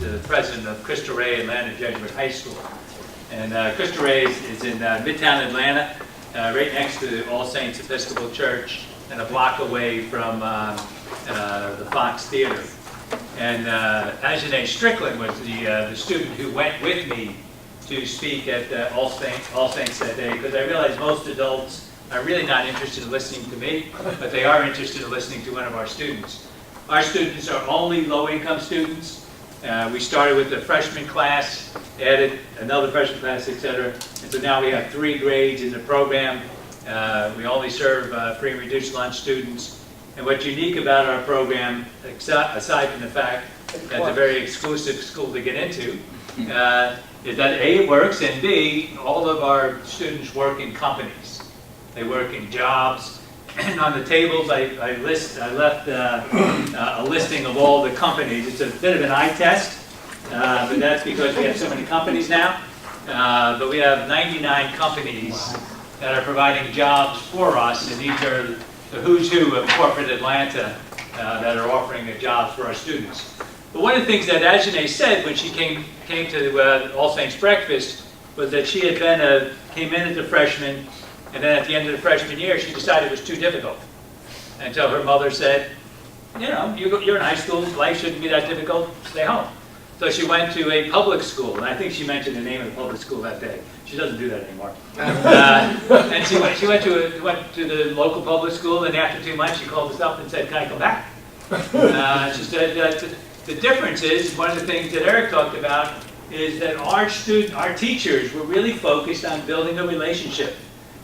the president of Cristo Rey Atlanta Jesuit High School. And Cristo Rey is in Midtown Atlanta, right next to All Saints Episcopal Church, and a block away from the Fox Theater. And Ajane Strickland was the student who went with me to speak at All Saints that day, because I realized most adults are really not interested in listening to me, but they are interested in listening to one of our students. Our students are only low-income students. We started with the freshman class, added another freshman class, etc. And so now we have 3 grades in the program. We only serve free and reduced lunch students. And what's unique about our program, aside from the fact that it's a very exclusive school to get into, is that A, it works, and B, all of our students work in companies. They work in jobs. And on the tables, I left a listing of all the companies. It's a bit of an eye test, but that's because we have so many companies now. But we have 99 companies that are providing jobs for us, and these are the who's who of corporate Atlanta that are offering jobs for our students. But one of the things that Ajane said when she came to All Saints Breakfast was that she had came in as a freshman, and then at the end of the freshman year, she decided it was too difficult. And so her mother said, you know, you're in high school, life shouldn't be that difficult, stay home. So she went to a public school, and I think she mentioned the name of the public school that day. She doesn't do that anymore. And she went to the local public school, and after 2 months, she called us up and said, can I come back? She said, the difference is, one of the things that Eric talked about, is that our teachers were really focused on building a relationship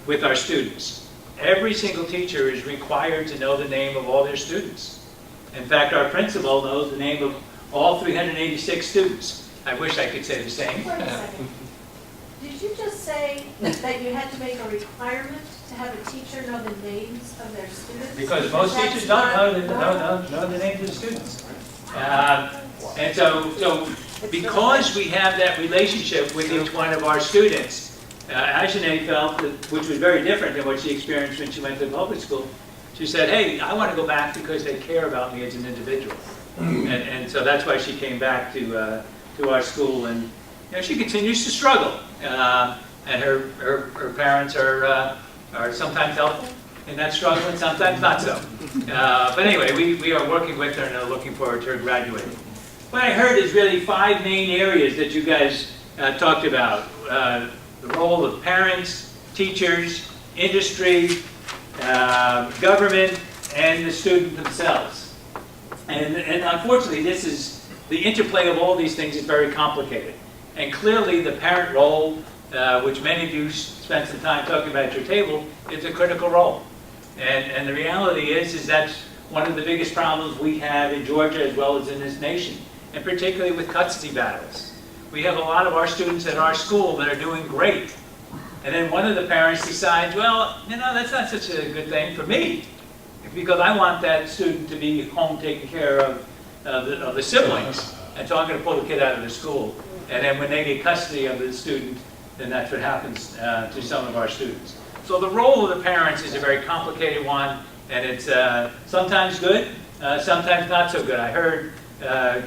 with our students. Every single teacher is required to know the name of all their students. In fact, our principal knows the name of all 386 students. I wish I could say the same. Wait a second. Did you just say that you had to make a requirement to have a teacher know the names of their students? Because most teachers don't know the names of the students. And so because we have that relationship with each one of our students, Ajane felt, which was very different than what she experienced when she went to public school. She said, hey, I want to go back because they care about me as an individual. And so that's why she came back to our school. And you know, she continues to struggle. And her parents are sometimes helpful in that struggle and sometimes not so. But anyway, we are working with her and are looking forward to her graduating. What I heard is really 5 main areas that you guys talked about. The role of parents, teachers, industry, government, and the student themselves. And unfortunately, the interplay of all these things is very complicated. And clearly, the parent role, which many of you spent some time talking about at your table, is a critical role. And the reality is that's one of the biggest problems we have in Georgia as well as in this nation, and particularly with custody battles. We have a lot of our students at our school that are doing great. And then one of the parents decides, well, you know, that's not such a good thing for me, because I want that student to be home taking care of the siblings, and so I'm going to pull the kid out of the school. And then when they get custody of the student, then that's what happens to some of our students. So the role of the parents is a very complicated one, and it's sometimes good, sometimes not so good. I heard I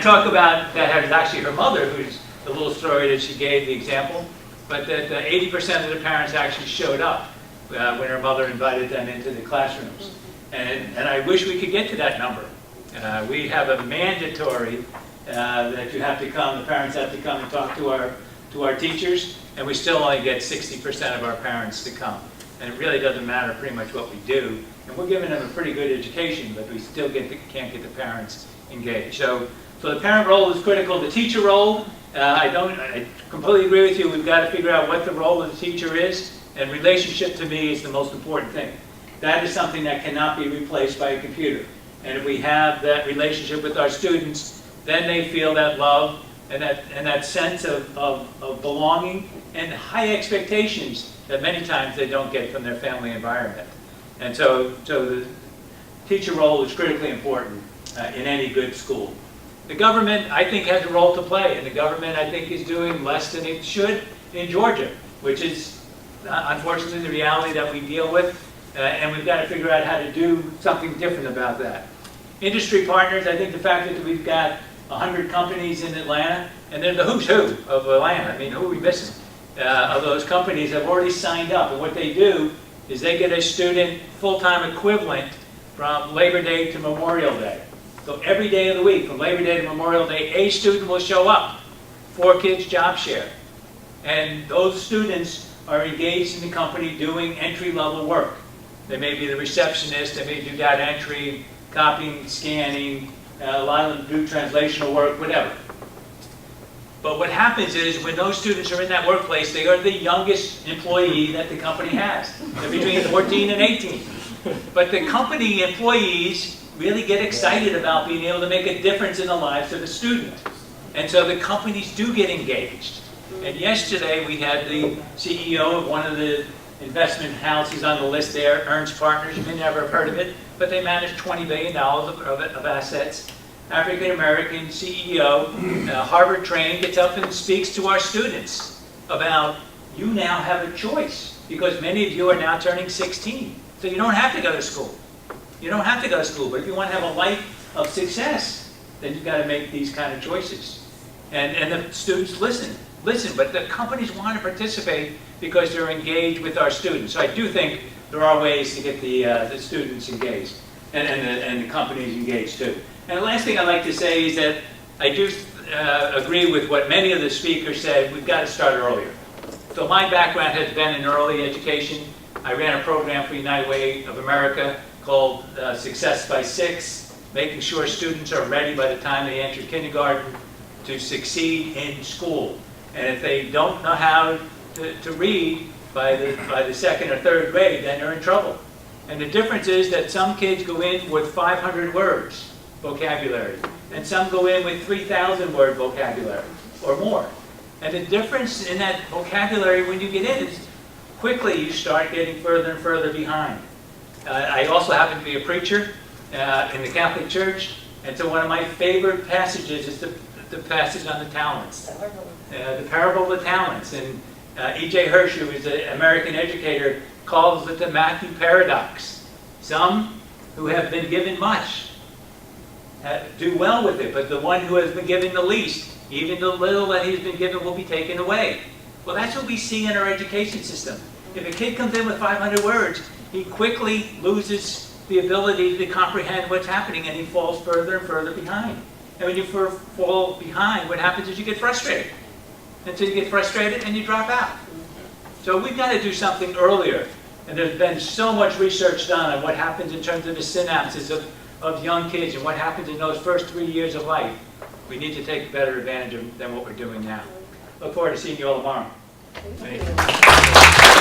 talk about that it was actually her mother, who's the little story that she gave the example, but that 80% of the parents actually showed up when her mother invited them into the classrooms. And I wish we could get to that number. We have a mandatory that you have to come, the parents have to come and talk to our teachers, and we still only get 60% of our parents to come. And it really doesn't matter pretty much what we do. And we're giving them a pretty good education, but we still can't get the parents engaged. So the parent role is critical. The teacher role, I completely agree with you. We've got to figure out what the role of the teacher is, and relationship to me is the most important thing. That is something that cannot be replaced by a computer. And if we have that relationship with our students, then they feel that love and that sense of belonging and high expectations that many times they don't get from their family environment. And so the teacher role is critically important in any good school. The government, I think, has a role to play, and the government, I think, is doing less than it should in Georgia, which is unfortunately the reality that we deal with, and we've got to figure out how to do something different about that. Industry partners, I think the fact that we've got 100 companies in Atlanta, and they're the who's who of Atlanta. I mean, who are we missing? Of those companies have already signed up, and what they do is they get a student full-time equivalent from Labor Day to Memorial Day. So every day of the week, from Labor Day to Memorial Day, a student will show up. 4 kids job share. And those students are engaged in the company doing entry-level work. They may be the receptionist, they may do data entry, copying, scanning, a lot of them do translational work, whatever. But what happens is when those students are in that workplace, they are the youngest employee that the company has. They're between 14 and 18. But the company employees really get excited about being able to make a difference in the lives of the student. And so the companies do get engaged. And yesterday we had the CEO of one of the investment houses on the list there, Ernst Partners. You may never have heard of it, but they manage $20 billion of assets. African-American CEO, Harvard trained, gets up and speaks to our students about, you now have a choice, because many of you are now turning 16. So you don't have to go to school. You don't have to go to school, but if you want to have a life of success, then you've got to make these kind of choices. And the students listen, but the companies want to participate because they're engaged with our students. So I do think there are ways to get the students engaged and the companies engaged too. And the last thing I'd like to say is that I do agree with what many of the speakers said. We've got to start earlier. So my background has been in early education. I ran a program for United Way of America called Success by 6, making sure students are ready by the time they enter kindergarten to succeed in school. And if they don't know how to read by the second or third grade, then they're in trouble. And the difference is that some kids go in with 500 words vocabulary, and some go in with 3,000 word vocabulary or more. And the difference in that vocabulary when you get in is quickly you start getting further and further behind. I also happen to be a preacher in the Catholic Church, and so one of my favorite passages is the passage on the talents, the parable of the talents. And E.J. Hirsch, who is an American educator, calls it the Matthew paradox. Some who have been given much do well with it, but the one who has been given the least, even the little that he's been given, will be taken away. Well, that's what we see in our education system. If a kid comes in with 500 words, he quickly loses the ability to comprehend what's happening, and he falls further and further behind. And when you fall behind, what happens is you get frustrated. And so you get frustrated and you drop out. So we've got to do something earlier. And there's been so much research done on what happens in terms of the synapses of young kids and what happens in those first 3 years of life. We need to take better advantage than what we're doing now. Look forward to seeing you all tomorrow. Thank you.